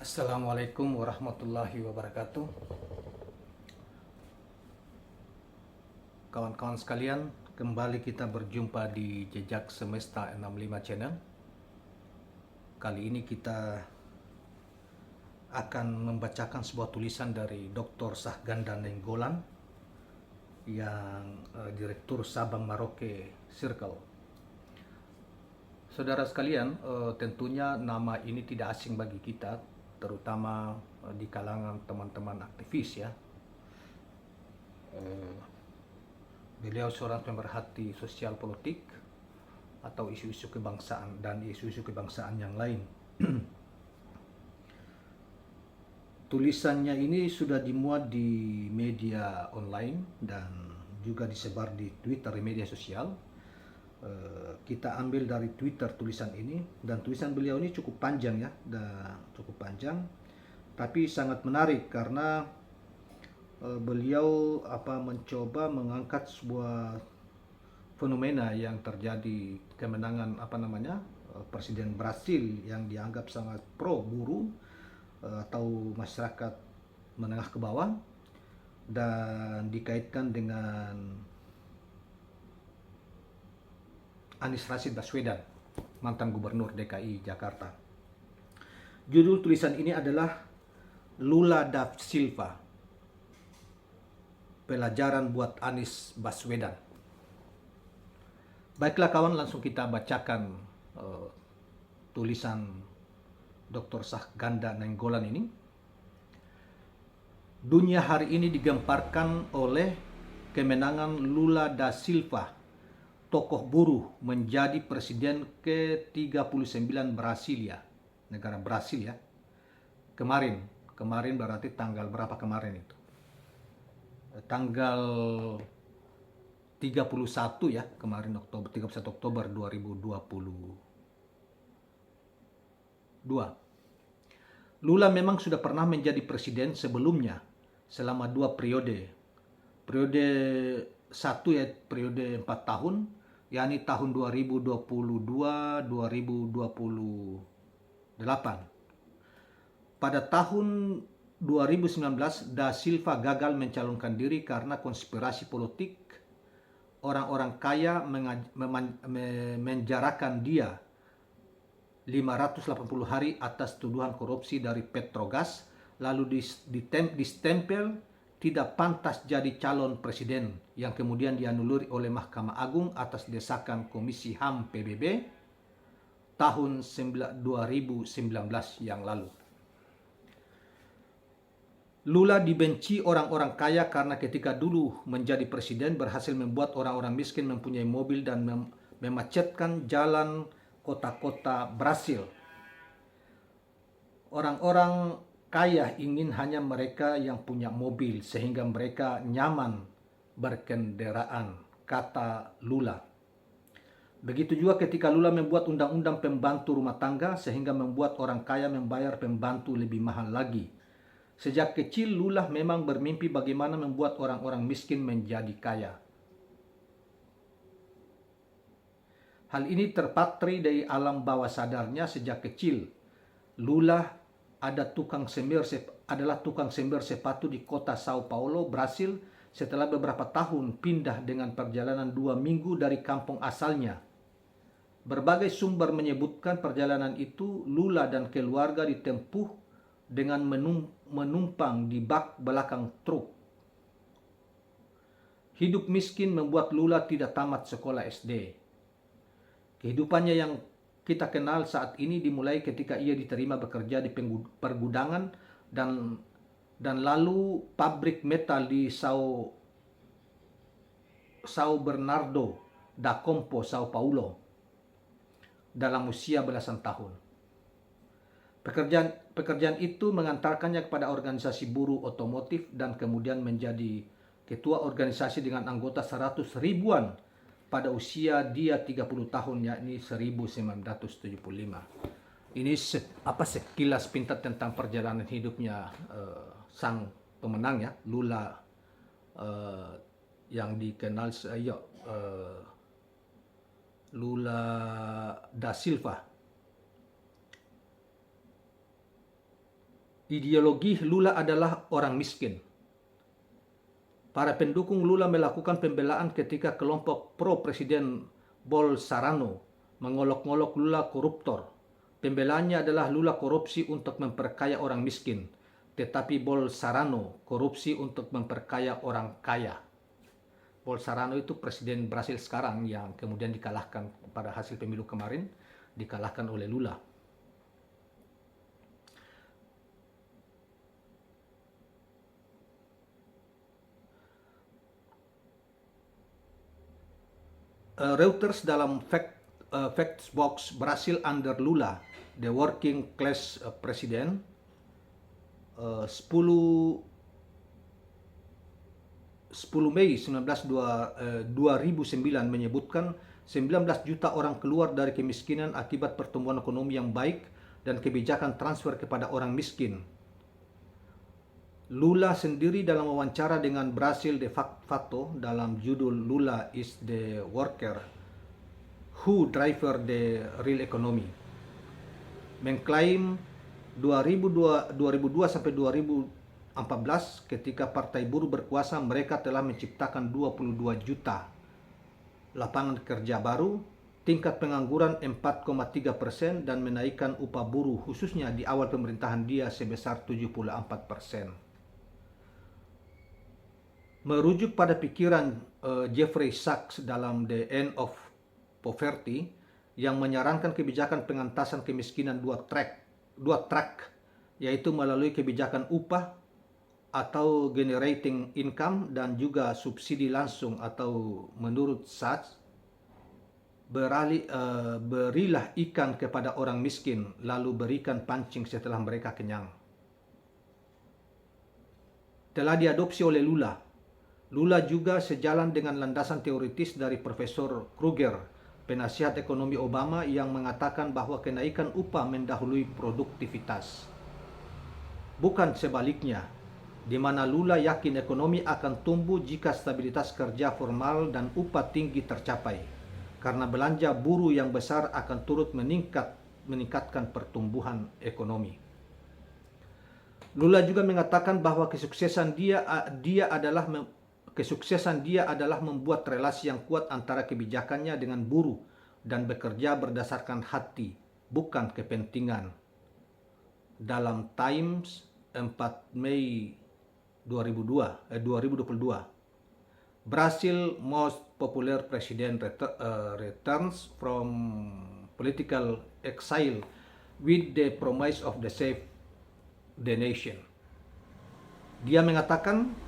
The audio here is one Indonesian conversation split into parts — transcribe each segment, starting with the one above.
Assalamualaikum warahmatullahi wabarakatuh. Kawan-kawan sekalian, kembali kita berjumpa di Jejak Semesta 65 Channel. Kali ini kita akan membacakan sebuah tulisan dari Dr. Sahganda Nainggolan yang Direktur Sabang Merauke Circle. Saudara sekalian, tentunya nama ini tidak asing bagi kita, terutama di kalangan teman-teman aktivis ya. Beliau seorang pemerhati sosial politik atau isu-isu kebangsaan dan isu-isu kebangsaan yang lain. Tulisannya ini sudah dimuat di media online dan juga disebar di Twitter, di media sosial. Kita ambil dari Twitter tulisan ini, dan tulisan beliau ini cukup panjang ya, cukup panjang, tapi sangat menarik karena beliau mencoba mengangkat sebuah fenomena yang terjadi, kemenangan Presiden Brasil yang dianggap sangat pro buruh atau masyarakat menengah ke bawah, dan dikaitkan dengan Anies Rashid Baswedan, mantan gubernur DKI Jakarta. Judul tulisan ini adalah Lula da Silva, pelajaran buat Anies Baswedan. Baiklah kawan, langsung kita bacakan tulisan Dr. Sahganda Nainggolan ini. Dunia hari ini digemparkan oleh kemenangan Lula da Silva, tokoh buruh, menjadi presiden ke-39 Brasilia, negara Brasil ya. Kemarin berarti tanggal berapa kemarin itu? Tanggal 31 ya, kemarin 31 Oktober 2022. Lula memang sudah pernah menjadi presiden sebelumnya selama 2 periode. Periode 1 ya, periode 4 tahun, yakni tahun 2022-2028. Pada tahun 2019, Da Silva gagal mencalonkan diri karena konspirasi politik. Orang-orang kaya menjarakan dia 580 hari atas tuduhan korupsi dari Petrogas, lalu distempel tidak pantas jadi calon presiden, yang kemudian dianulir oleh Mahkamah Agung atas desakan Komisi HAM PBB tahun 2019 yang lalu. Lula dibenci orang-orang kaya karena ketika dulu menjadi presiden berhasil membuat orang-orang miskin mempunyai mobil dan memacetkan jalan kota-kota Brasil. Orang-orang kaya ingin hanya mereka yang punya mobil sehingga mereka nyaman berkendaraan, kata Lula. Begitu juga ketika Lula membuat undang-undang pembantu rumah tangga sehingga membuat orang kaya membayar pembantu lebih mahal lagi. Sejak kecil Lula memang bermimpi bagaimana membuat orang-orang miskin menjadi kaya. Hal ini terpatri dari alam bawah sadarnya sejak kecil. Lula adalah tukang semir sepatu di kota Sao Paulo, Brasil, setelah beberapa tahun pindah dengan perjalanan 2 minggu dari kampung asalnya. Berbagai sumber menyebutkan perjalanan itu Lula dan keluarga ditempuh dengan menumpang di bak belakang truk. Hidup miskin membuat Lula tidak tamat sekolah SD. Kehidupannya yang kita kenal saat ini dimulai ketika ia diterima bekerja di pergudangan dan lalu pabrik metal di Sao Bernardo da Campo, Sao Paulo, dalam usia belasan tahun. Pekerjaan itu mengantarkannya kepada organisasi buruh otomotif dan kemudian menjadi ketua organisasi dengan anggota 100 ribuan pada usia dia 30 tahun, yakni 1975. Ini sekilas pintar tentang perjalanan hidupnya sang pemenang ya, Lula, yang dikenal Lula da Silva. Ideologi Lula adalah orang miskin. Para pendukung Lula melakukan pembelaan ketika kelompok pro-presiden Bolsonaro mengolok-ngolok Lula koruptor. Pembelaannya adalah Lula korupsi untuk memperkaya orang miskin, tetapi Bolsonaro korupsi untuk memperkaya orang kaya. Bolsonaro itu presiden Brasil sekarang yang kemudian dikalahkan pada hasil pemilu kemarin, dikalahkan oleh Lula. Reuters dalam Facts Box Brasil under Lula, the working class president, 10 Mei 2009 menyebutkan 19 juta orang keluar dari kemiskinan akibat pertumbuhan ekonomi yang baik dan kebijakan transfer kepada orang miskin. Lula sendiri dalam wawancara dengan Brasil de Facto dalam judul Lula is the worker who driver the real economy mengklaim 2002 sampai 2014 ketika Partai Buruh berkuasa mereka telah menciptakan 22 juta lapangan kerja baru, tingkat pengangguran 4,3% dan menaikkan upah buruh khususnya di awal pemerintahan dia sebesar 74%. Merujuk pada pikiran Jeffrey Sachs dalam The End of Poverty yang menyarankan kebijakan pengentasan kemiskinan dua track, yaitu melalui kebijakan upah atau generating income dan juga subsidi langsung atau menurut Sachs, berilah ikan kepada orang miskin lalu berikan pancing setelah mereka kenyang. Telah diadopsi oleh Lula. Lula juga sejalan dengan landasan teoritis dari Profesor Kruger, penasihat ekonomi Obama yang mengatakan bahwa kenaikan upah mendahului produktivitas. Bukan sebaliknya, di mana Lula yakin ekonomi akan tumbuh jika stabilitas kerja formal dan upah tinggi tercapai, karena belanja buruh yang besar akan turut meningkatkan pertumbuhan ekonomi. Lula juga mengatakan bahwa kesuksesan dia adalah membuat relasi yang kuat antara kebijakannya dengan buruh dan bekerja berdasarkan hati, bukan kepentingan. Dalam Times 4 Mei 2022, Brazil most popular president returns from political exile with the promise of the save the nation. Dia mengatakan,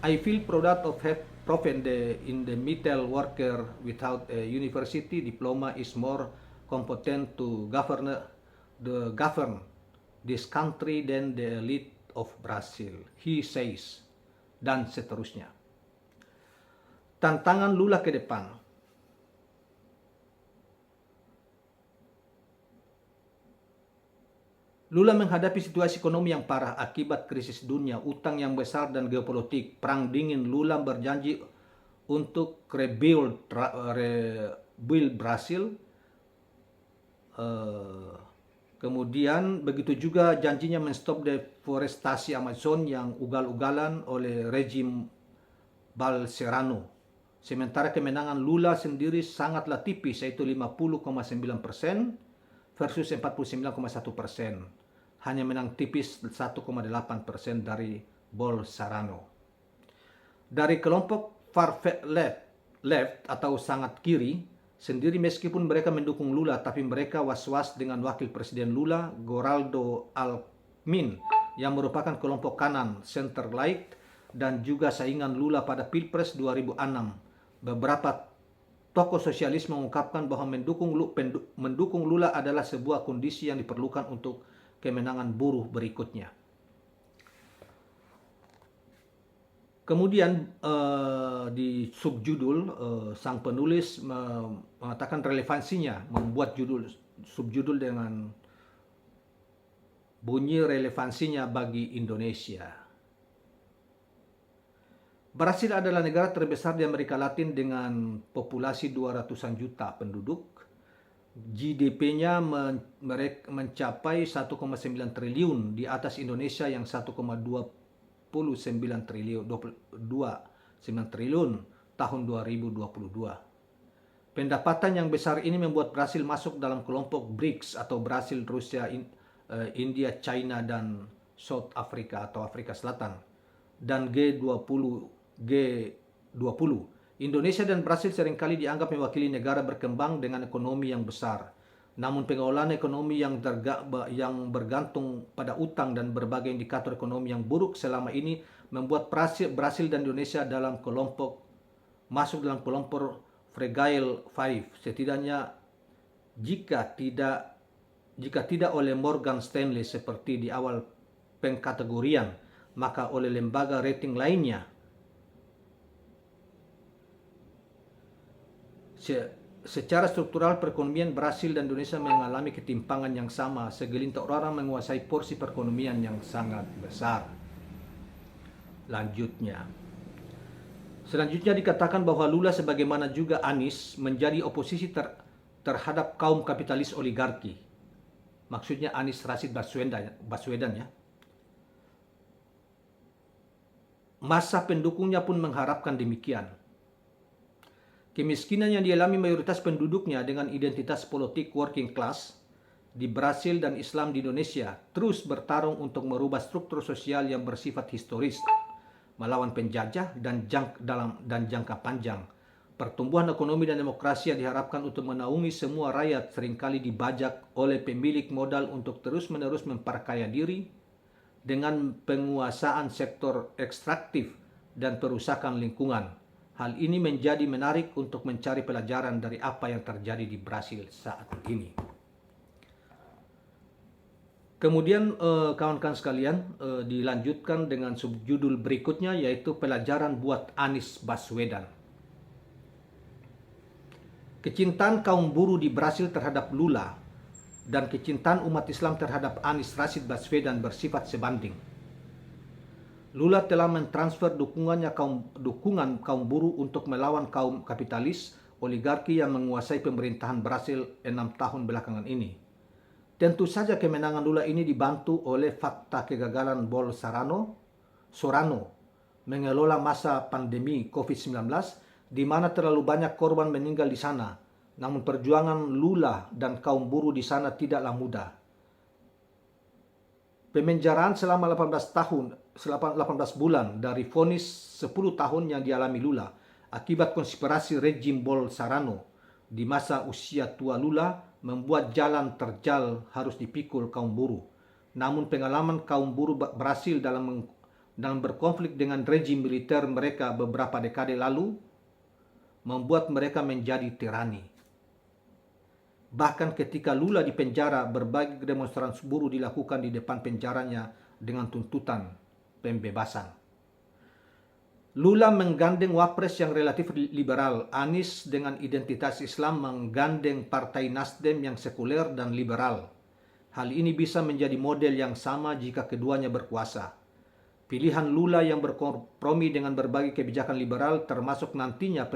I feel proud of have proven in the metal worker without a university diploma is more competent to govern this country than the elite of Brazil, he says, dan seterusnya. Tantangan Lula ke depan. Lula menghadapi situasi ekonomi yang parah akibat krisis dunia, utang yang besar, dan geopolitik. Perang dingin. Lula berjanji untuk rebuild Brasil. Kemudian begitu juga janjinya menstop deforestasi Amazon yang ugal-ugalan oleh rejim Bolsonaro. Sementara kemenangan Lula sendiri sangatlah tipis, yaitu 50,9% versus 49,1%. Hanya menang tipis 1,8% dari Bolsonaro. Dari kelompok far left atau sangat kiri sendiri, meskipun mereka mendukung Lula, tapi mereka was-was dengan wakil presiden Lula, Geraldo Alckmin, yang merupakan kelompok kanan center-right dan juga saingan Lula pada Pilpres 2006. Beberapa tokoh sosialis mengungkapkan bahwa mendukung Lula adalah sebuah kondisi yang diperlukan untuk kemenangan buruh berikutnya. Kemudian di subjudul sang penulis mengatakan relevansinya, membuat subjudul dengan bunyi relevansinya bagi Indonesia. Brasil adalah negara terbesar di Amerika Latin dengan populasi 200-an juta penduduk. GDP-nya mencapai 1,9 triliun di atas Indonesia yang 1,29 triliun tahun 2022. Pendapatan yang besar ini membuat Brasil masuk dalam kelompok BRICS atau Brasil, Rusia, India, China, dan South Africa atau Afrika Selatan, dan G20. Indonesia dan Brasil seringkali dianggap mewakili negara berkembang dengan ekonomi yang besar. Namun pengelolaan ekonomi yang bergantung pada utang dan berbagai indikator ekonomi yang buruk selama ini membuat Brasil dan Indonesia masuk dalam kelompok Fragile Five. Setidaknya jika tidak oleh Morgan Stanley seperti di awal pengkategorian, maka oleh lembaga rating lainnya. Secara struktural perekonomian Brasil dan Indonesia mengalami ketimpangan yang sama. Segelintir orang menguasai porsi perekonomian yang sangat besar. Selanjutnya dikatakan bahwa Lula sebagaimana juga Anies menjadi oposisi terhadap kaum kapitalis oligarki. Maksudnya Anies Rashid Baswedan ya. Masa pendukungnya pun mengharapkan demikian. Kemiskinan yang dialami mayoritas penduduknya dengan identitas politik working class di Brasil dan Islam di Indonesia terus bertarung untuk merubah struktur sosial yang bersifat historis, melawan penjajah dan jangka panjang. Pertumbuhan ekonomi dan demokrasi yang diharapkan untuk menaungi semua rakyat seringkali dibajak oleh pemilik modal untuk terus-menerus memperkaya diri dengan penguasaan sektor ekstraktif dan perusakan lingkungan. Hal ini menjadi menarik untuk mencari pelajaran dari apa yang terjadi di Brasil saat ini. Kemudian kawan-kawan sekalian, dilanjutkan dengan subjudul berikutnya, yaitu pelajaran buat Anies Baswedan. Kecintaan kaum buruh di Brasil terhadap Lula dan kecintaan umat Islam terhadap Anies Rashid Baswedan bersifat sebanding. Lula telah mentransfer dukungan kaum buruh untuk melawan kaum kapitalis oligarki yang menguasai pemerintahan Brasil 6 tahun belakangan ini. Tentu saja kemenangan Lula ini dibantu oleh fakta kegagalan Sorano mengelola masa pandemi COVID-19, di mana terlalu banyak korban meninggal di sana. Namun perjuangan Lula dan kaum buruh di sana tidaklah mudah. Pemenjaraan selama 18 bulan dari vonis 10 tahun yang dialami Lula akibat konspirasi rejim Bolsonaro di masa usia tua Lula membuat jalan terjal harus dipikul kaum buruh. Namun pengalaman kaum buruh Brasil dalam berkonflik dengan rejim militer mereka beberapa dekade lalu membuat mereka menjadi tirani. Bahkan ketika Lula di penjara, berbagai demonstrasi buruh dilakukan di depan penjaranya dengan tuntutan pembebasan. Lula menggandeng wapres yang relatif liberal. Anies dengan identitas Islam menggandeng Partai Nasdem yang sekuler dan liberal. Hal ini bisa menjadi model yang sama jika keduanya berkuasa. Pilihan Lula yang berkompromi dengan berbagai kebijakan liberal, termasuk nantinya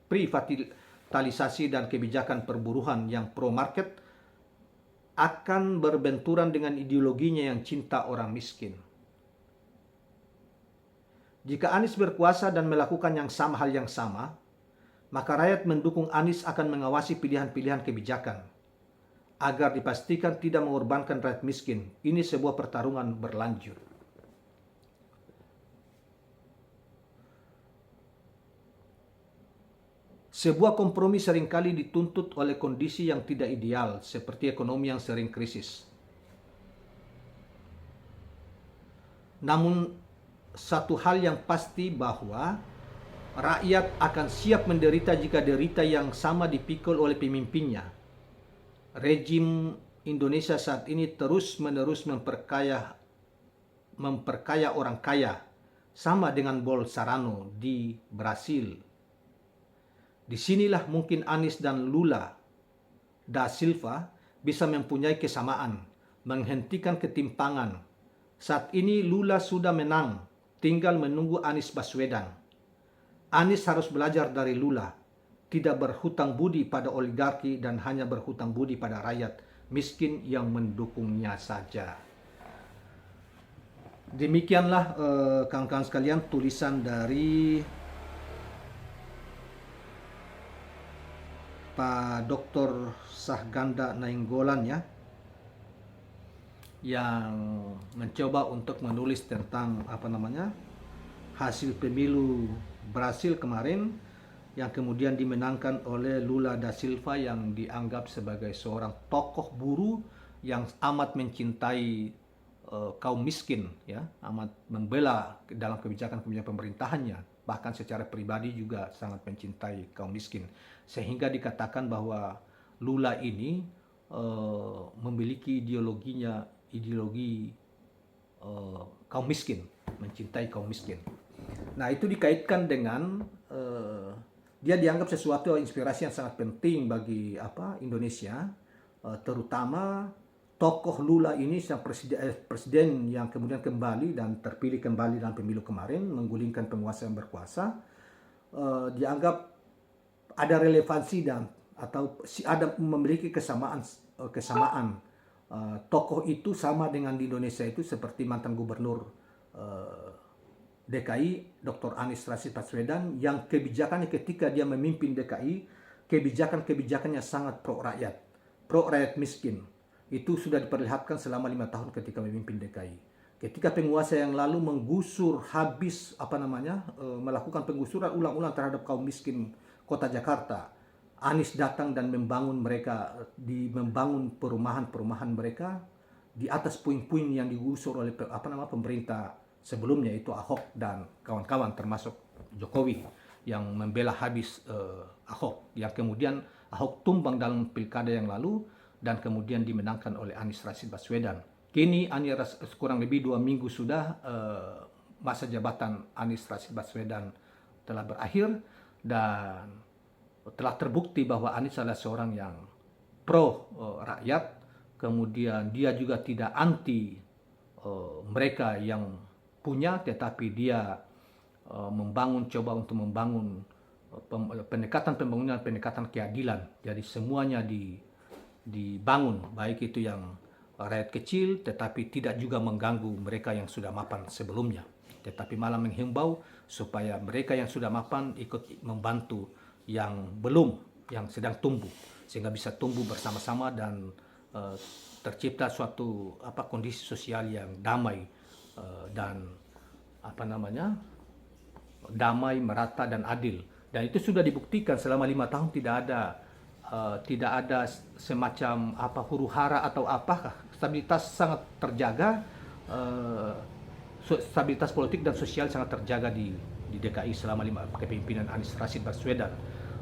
privatisasi dan kebijakan perburuhan yang pro-market, akan berbenturan dengan ideologinya yang cinta orang miskin. Jika Anies berkuasa dan melakukan hal yang sama, maka rakyat mendukung Anies akan mengawasi pilihan-pilihan kebijakan agar dipastikan tidak mengorbankan rakyat miskin. Ini sebuah pertarungan berlanjut. Sebuah kompromi seringkali dituntut oleh kondisi yang tidak ideal, seperti ekonomi yang sering krisis. Namun, satu hal yang pasti bahwa rakyat akan siap menderita jika derita yang sama dipikul oleh pemimpinnya. Rejim Indonesia saat ini terus-menerus memperkaya orang kaya, sama dengan Bolsonaro di Brasil. Disinilah mungkin Anies dan Lula da Silva bisa mempunyai kesamaan, menghentikan ketimpangan. Saat ini Lula sudah menang, tinggal menunggu Anies Baswedan. Anies harus belajar dari Lula. tidak berhutang budi pada oligarki dan hanya berhutang budi pada rakyat miskin yang mendukungnya saja. Demikianlah kawan-kawan sekalian tulisan dari Pak Dr. Sahganda Nainggolan ya, yang mencoba untuk menulis tentang hasil pemilu Brasil kemarin yang kemudian dimenangkan oleh Lula da Silva yang dianggap sebagai seorang tokoh buruh yang amat mencintai kaum miskin ya, amat membela dalam kebijakan-kebijakan pemerintahannya, bahkan secara pribadi juga sangat mencintai kaum miskin, sehingga dikatakan bahwa Lula ini memiliki ideologi kaum miskin, mencintai kaum miskin. Nah, itu dikaitkan dengan dia dianggap sesuatu inspirasi yang sangat penting bagi Indonesia, terutama tokoh Lula ini sang presiden yang kemudian kembali dan terpilih kembali dalam pemilu kemarin menggulingkan penguasa yang berkuasa, dianggap ada relevansi dan atau ada memiliki kesamaan tokoh itu sama dengan di Indonesia itu seperti mantan gubernur DKI Dr. Anies Rashid Baswedan yang kebijakannya ketika dia memimpin DKI, kebijakannya sangat pro rakyat miskin. Itu sudah diperlihatkan selama 5 tahun ketika memimpin DKI. Ketika penguasa yang lalu menggusur habis melakukan penggusuran ulang-ulang terhadap kaum miskin kota Jakarta, Anies datang dan membangun perumahan-perumahan mereka di atas puing-puing yang digusur oleh pemerintah sebelumnya, itu Ahok dan kawan-kawan termasuk Jokowi yang membela habis Ahok, yang kemudian Ahok tumbang dalam pilkada yang lalu dan kemudian dimenangkan oleh Anies Rashid Baswedan. Kini kurang lebih 2 minggu sudah masa jabatan Anies Rashid Baswedan telah berakhir dan telah terbukti bahwa Anies adalah seorang yang pro rakyat, kemudian dia juga tidak anti mereka yang punya, tetapi dia coba untuk membangun pendekatan pembangunan, pendekatan keadilan. Jadi semuanya dibangun, baik itu yang rakyat kecil, tetapi tidak juga mengganggu mereka yang sudah mapan sebelumnya, tetapi malah menghimbau supaya mereka yang sudah mapan ikut membantu yang sedang tumbuh, sehingga bisa tumbuh bersama-sama dan tercipta suatu kondisi sosial yang damai dan damai, merata dan adil. Dan itu sudah dibuktikan selama 5 tahun tidak ada semacam huru-hara atau stabilitas sangat terjaga, stabilitas politik dan sosial sangat terjaga di DKI selama kepemimpinan Anies Rashid Baswedan.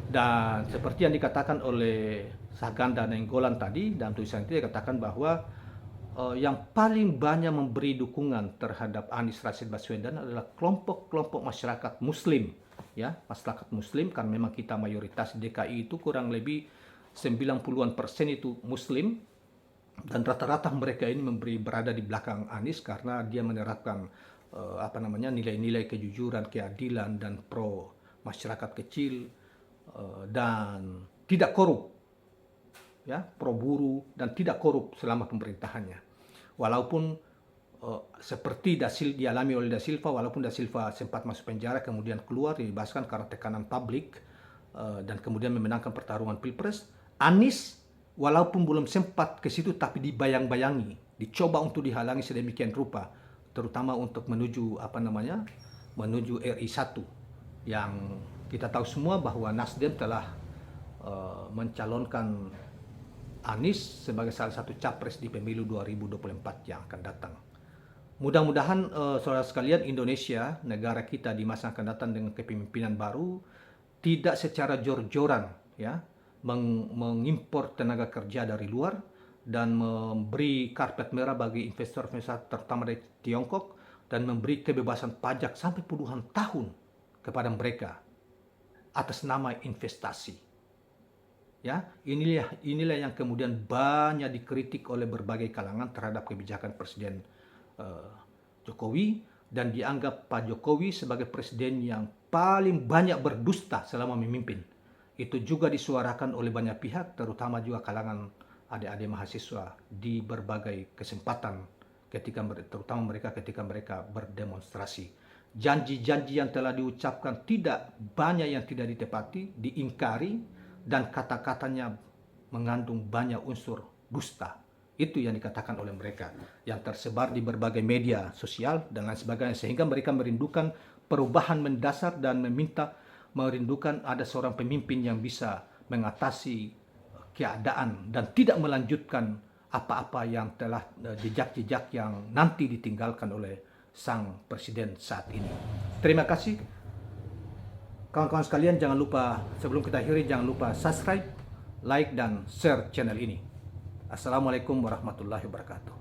Dan seperti yang dikatakan oleh Sahganda Nainggolan tadi dalam tulisan itu, dikatakan bahwa yang paling banyak memberi dukungan terhadap Anies Rashid Baswedan adalah kelompok-kelompok masyarakat Muslim, ya, masyarakat Muslim, karena memang kita mayoritas DKI itu kurang lebih 90% itu Muslim, dan rata-rata mereka ini berada di belakang Anies karena dia menerapkan nilai-nilai kejujuran, keadilan dan pro masyarakat kecil dan tidak korup, ya, pro buruh dan tidak korup selama pemerintahannya. Walaupun seperti dialami oleh Da Silva, walaupun Da Silva sempat masuk penjara kemudian keluar dibebaskan karena tekanan publik dan kemudian memenangkan pertarungan Pilpres, Anies walaupun belum sempat ke situ tapi dibayang-bayangi, dicoba untuk dihalangi sedemikian rupa, terutama untuk menuju RI 1 yang kita tahu semua bahwa Nasdem telah mencalonkan Anies sebagai salah satu capres di pemilu 2024 yang akan datang. Mudah-mudahan saudara sekalian, Indonesia, negara kita di masa akan datang dengan kepemimpinan baru, tidak secara jor-joran ya mengimpor tenaga kerja dari luar dan memberi karpet merah bagi investor-investor terutama dari Tiongkok dan memberi kebebasan pajak sampai puluhan tahun kepada mereka atas nama investasi. Ya, inilah yang kemudian banyak dikritik oleh berbagai kalangan terhadap kebijakan Presiden Jokowi, dan dianggap Pak Jokowi sebagai presiden yang paling banyak berdusta selama memimpin. itu juga disuarakan oleh banyak pihak, terutama juga kalangan adik-adik mahasiswa di berbagai kesempatan terutama mereka ketika mereka berdemonstrasi. Janji-janji yang telah diucapkan tidak banyak yang tidak ditepati, diingkari, dan kata-katanya mengandung banyak unsur dusta. Itu yang dikatakan oleh mereka, yang tersebar di berbagai media sosial dan lain sebagainya, sehingga mereka merindukan perubahan mendasar dan merindukan ada seorang pemimpin yang bisa mengatasi keadaan dan tidak melanjutkan apa-apa yang telah jejak-jejak yang nanti ditinggalkan oleh sang presiden saat ini. Terima kasih. Kawan-kawan sekalian, jangan lupa sebelum kita akhiri, jangan lupa subscribe, like, dan share channel ini. Assalamualaikum warahmatullahi wabarakatuh.